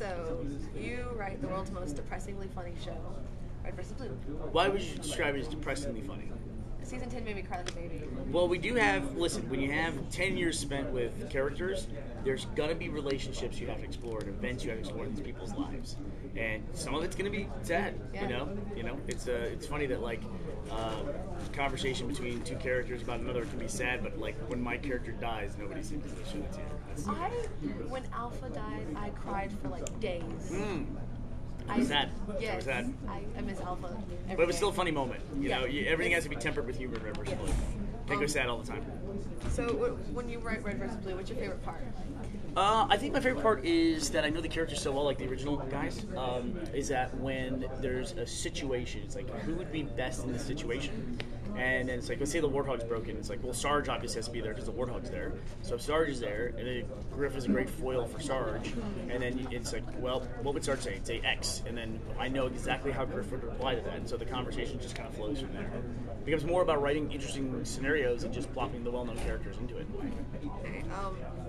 So, you write the world's most depressingly funny show, Red vs. Blue. Why would you describe it as depressingly funny? Season 10 made me cry like a baby. Well, we do have, listen, when you have 10 years spent with characters, there's going to be relationships you have to explore and events you have to explore in these people's lives. And some of it's going to be sad, Yeah. you know. It's funny that, like, conversation between two characters about another can be sad, but, like, when my character dies, nobody seems to show it to you. When Alpha died, I cried for like days. It was sad. Yes, It was sad. I miss Alpha. But it was still a funny moment. You know, everything has to be It's- tempered with humor in Red vs. Blue. Can't go sad all the time. So when you write Red vs. Blue, what's your favorite part? I think my favorite part is that I know the characters so well, like the original guys, is that when there's a situation, it's like, who would be best in this situation? And then it's like, let's say the Warthog's broken. It's like, well, Sarge obviously has to be there because the Warthog's there. So if Sarge is there, and then Griff is a great foil for Sarge, and then it's like, well, what would Sarge say? He'd say X, and then I know exactly how Griff would reply to that, and so the conversation just kind of flows from there. It becomes more about writing interesting scenarios and just plopping the well-known characters into it. Okay,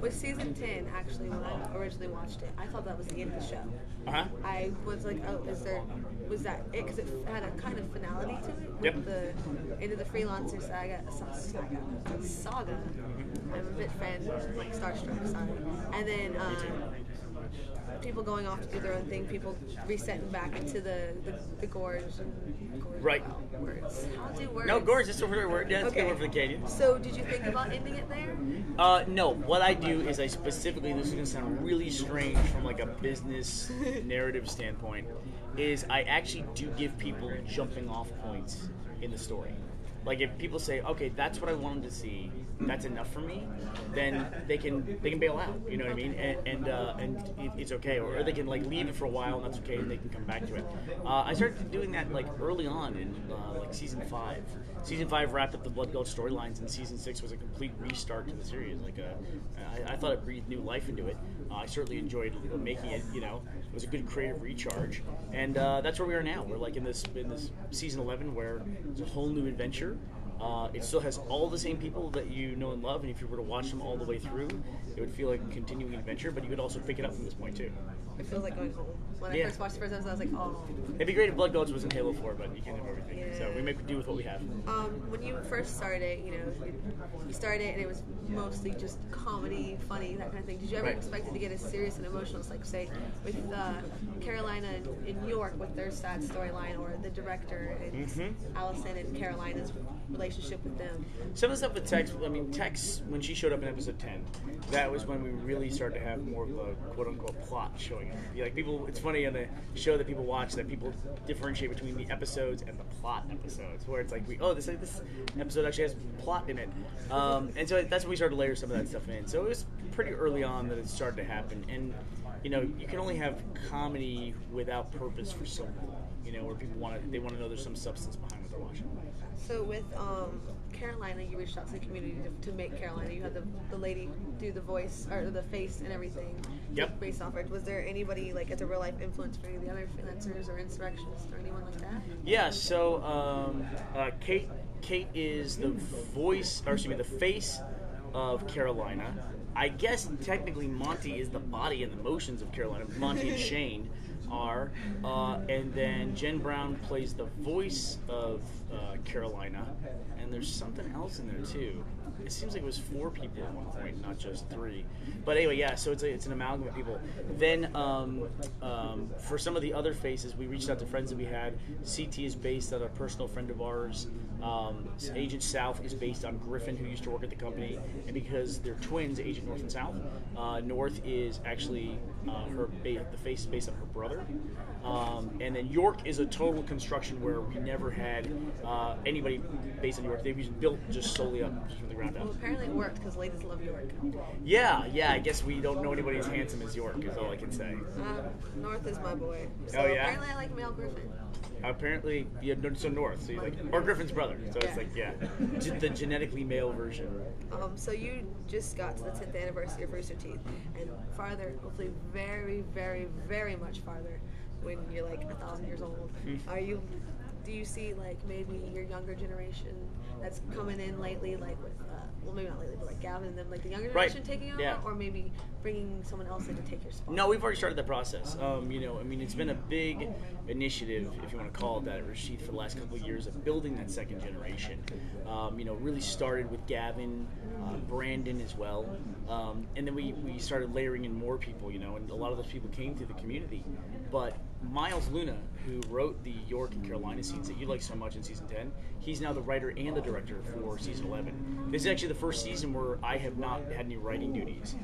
with season 10, actually, when I originally watched it, I thought that was the end of the show. Uh-huh. I was like, oh, was that it? Because it had a kind of finality to it. Yep. With the end of the freelancer saga. I'm a bit fan of like starstruck, sorry. And then people going off to do their own thing, people resetting back into the gorge. Right. Words. How do words? No, gorge, that's a word. Yeah, that's a Okay. good word for the canyon. So did you think about ending it there? No, what I do is I specifically, this is going to sound really strange from like a business narrative standpoint, is I actually do give people jumping off points in the story. Like if people say, okay, that's what I wanted to see, that's enough for me, then they can bail out. You know what I mean? And it's okay, or they can like leave it for a while and that's okay, and they can come back to it. I started doing that like early on in like season 5. Season 5 wrapped up the Blood Gulch storylines, and season 6 was a complete restart to the series. Like I thought it breathed new life into it. I certainly enjoyed making it. You know, it was a good creative recharge, and that's where we are now. We're like in this season 11 where it's a whole new adventure. It still has all the same people that you know and love, and if you were to watch them all the way through, it would feel like a continuing adventure, but you could also pick it up from this point too. It feels like going home. When I first watched the first episode, I was like, oh. It'd be great if Blood Gulch was in Halo 4, but you can't have everything. Yeah. So we make do with what we have. When you first started, you started and it was mostly just comedy, funny, that kind of thing. Did you ever expect it to get as serious and emotional as, like, say, with Carolina in New York with their sad storyline, or the director and Allison and Carolina's relationship with them? Some of the stuff with Tex, I mean, Tex, when she showed up in episode 10, that was when we really started to have more of a quote-unquote plot showing up. Like people, it's funny on the show that people watch that people differentiate between the episodes and the plot episodes, where it's like, this episode actually has plot in it. And so that's when we started to layer some of that stuff in. So it was pretty early on that it started to happen. And, you can only have comedy without purpose for so long, where people want to know there's some substance behind what they're watching. So with Carolina, you reached out to the community to make Carolina. You had the lady do the voice or the face and everything. Yep. Based off it. Was there anybody like as a real life influence for any of the other freelancers or insurrectionists or anyone like that? Yeah. So Kate is the the face of Carolina. I guess technically Monty is the body and the motions of Carolina. Monty and Shane are, and then Jen Brown plays the voice of Carolina, and there's something else in there too. It seems like it was 4 people at one point, not just 3. But anyway, yeah. So it's an amalgam of people. Then for some of the other faces, we reached out to friends that we had. CT is based on a personal friend of ours. Agent South is based on Griffin, who used to work at the company, and because they're twins, Agent North and South. North is actually the face is based on her brother. And then York is a total construction where we never had anybody based on York. They was built just solely up from the ground up. Well, apparently it worked because ladies love York. Yeah. I guess we don't know anybody as handsome as York, is all I can say. North is my boy. So Oh, yeah? apparently I like Mel Griffin. Apparently, so North, so you like, or Griffin's brother. So it's like, the genetically male version. So you just got to the 10th anniversary of Rooster Teeth, and farther, hopefully very, very, very much farther, when you're like 1,000 years old. Are you do you see like maybe your younger generation that's coming in lately, like with well, maybe not lately, but like Gavin and them, like the younger generation taking over, or maybe bringing someone else in to take your spot? No, we've already started that process. It's been a big initiative, if you want to call it that, at Rooster Teeth for the last couple of years of building that second generation. Really started with Gavin, Brandon as well, and then we started layering in more people, and a lot of those people came through the community. But Miles Luna, who wrote the York and Carolina scenes that you like so much in season 10, he's now the writer and the director for season 11. This is actually the first season where I have not had any writing duties.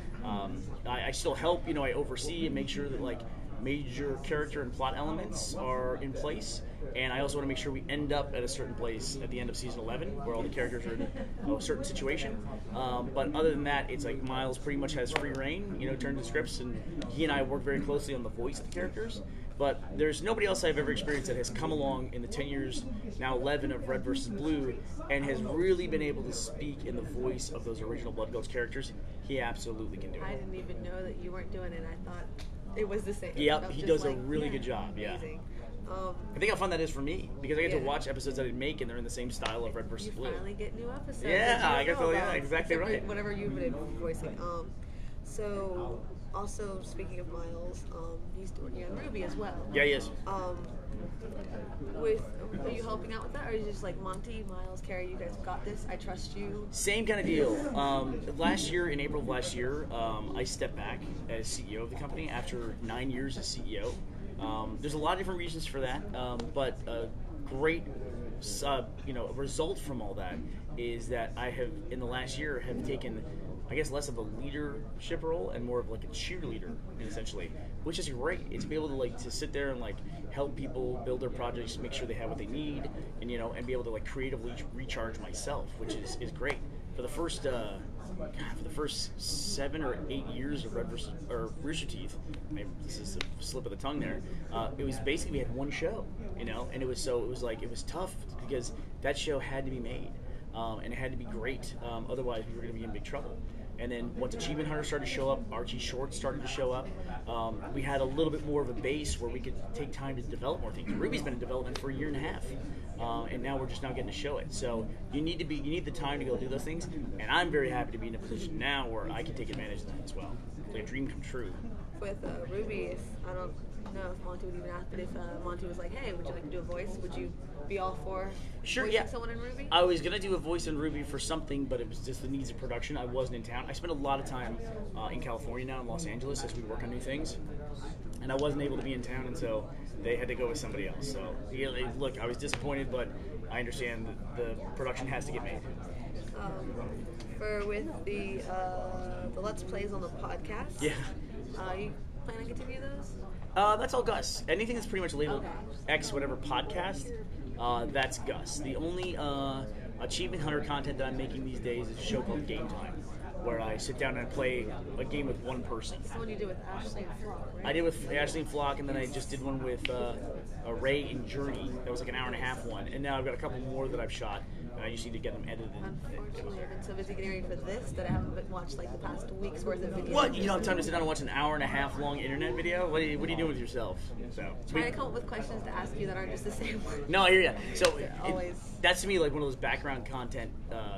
I still help, I oversee and make sure that like major character and plot elements are in place, and I also want to make sure we end up at a certain place at the end of season 11 where all the characters are in a certain situation. But other than that, it's like Miles pretty much has free reign, turn to scripts, and he and I work very closely on the voice of the characters. But there's nobody else I've ever experienced that has come along in the 10 years, now 11, of Red vs. Blue, and has really been able to speak in the voice of those original Blood Gulch characters. He absolutely can do it. I didn't even know that you weren't doing it. I thought it was the same. Yep, he does a really good job. Amazing. Yeah. I think how fun that is for me, because I get to watch episodes I didn't make, and they're in the same style of Red vs. Blue. You finally get new episodes. Yeah, I guess exactly right. Whatever you've been voicing. So, also speaking of Miles, he's working on Ruby as well. Yeah, he is. Are you helping out with that, or is it just like Monty, Miles, Carrie, you guys got this? I trust you. Same kind of deal. Last year, in April of last year, I stepped back as CEO of the company after 9 years as CEO. There's a lot of different reasons for that, but a great result from all that is that I have, in the last year, have taken, I guess, less of a leadership role and more of like a cheerleader, essentially, which is great. It's to be able to to sit there and help people build their projects, make sure they have what they need, and and be able to creatively recharge myself, which is great. For the first 7 or 8 years of Rooster Teeth, maybe this is a slip of the tongue there. It was basically, we had one show, and it was tough because that show had to be made, and it had to be great. Otherwise, we were going to be in big trouble. And then once Achievement Hunter started to show up, Archie Short started to show up. We had a little bit more of a base where we could take time to develop more things. Ruby's been in development for 1.5 years, and now we're just now getting to show it. So you need the time to go do those things. And I'm very happy to be in a position now where I can take advantage of that as well. It's like a dream come true. With Ruby, I don't know if Monty would even ask, but if Monty was like, "Hey, would you like to do a voice?" Would you be all for voicing someone in Ruby? I was gonna do a voice in Ruby for something, but it was just the needs of production. I wasn't in town. I spent a lot of time in California now, in Los Angeles, as we work on new things, and I wasn't able to be in town, and so they had to go with somebody else. So look, I was disappointed, but I understand that the production has to get made. With the Let's Plays on the podcast, yeah. You plan to continue those? That's all Gus. Anything that's pretty much labeled X whatever podcast, that's Gus. The only Achievement Hunter content that I'm making these days is a show called Game Time, where I sit down and I play a game with one person. That's the one you did with Ashley and Flock, right? I did with Ashley and Flock, and then I just did one with Ray and Journey. That was like an hour-and-a-half one. And now I've got a couple more that I've shot, and I just need to get them edited. Unfortunately, I've been so busy getting ready for this that I haven't watched the past week's worth of videos. What? You don't have time to sit down and watch an hour-and-a-half long internet video? What are you doing with yourself? Trying to come up with questions to ask you that aren't just the same one. No, I hear you. So always. That's to me like one of those background content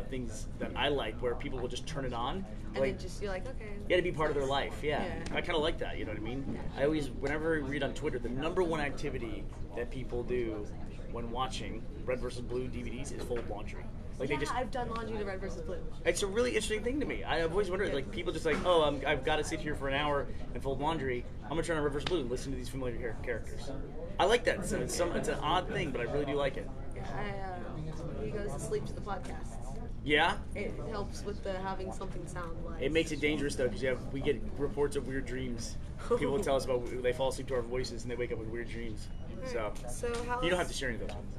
things that I like, where people will just turn it on. And then you're like, okay. You got to be part of their life, yeah. I kind of like that, you know what I mean? I always, whenever I read on Twitter, the number one activity that people do when watching Red vs. Blue DVDs is fold laundry. I've done laundry to Red vs. Blue. It's a really interesting thing to me. I've always wondered, people just I've got to sit here for an hour and fold laundry. I'm going to turn on Red vs. Blue and listen to these familiar characters. I like that. So it's an odd thing, but I really do like it. He goes to sleep to the podcasts. Yeah? It helps with having something sound like. It makes it dangerous, though, because we get reports of weird dreams. People will tell us about they fall asleep to our voices and they wake up with weird dreams. So you don't have to share any of those ones.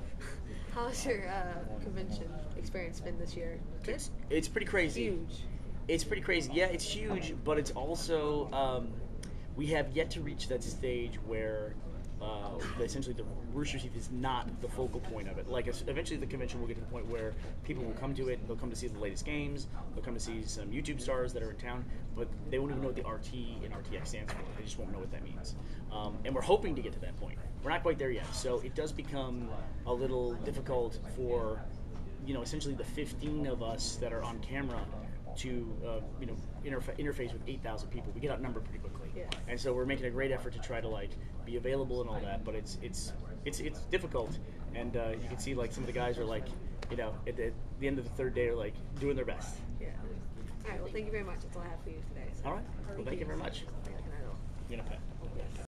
How's your convention experience been this year? It's pretty crazy. Huge. It's pretty crazy. Yeah, it's huge, but it's also we have yet to reach that stage where essentially the Rooster Teeth is not the focal point of it. Like eventually the convention will get to the point where people will come to it, they'll come to see the latest games, they'll come to see some YouTube stars that are in town, but they won't even know what the RT and RTX stands for. They just won't know what that means. And we're hoping to get to that point. We're not quite there yet, so it does become a little difficult for, essentially the 15 of us that are on camera to interface with 8,000 people. We get outnumbered pretty quickly, and so we're making a great effort to try to be available and all that. But it's difficult, and you can see some of the guys are at the end of the third day are doing their best. Yeah. All right. Well, thank you very much. That's all I have for you today. So. All right. Well, thank you very much. You're gonna pet.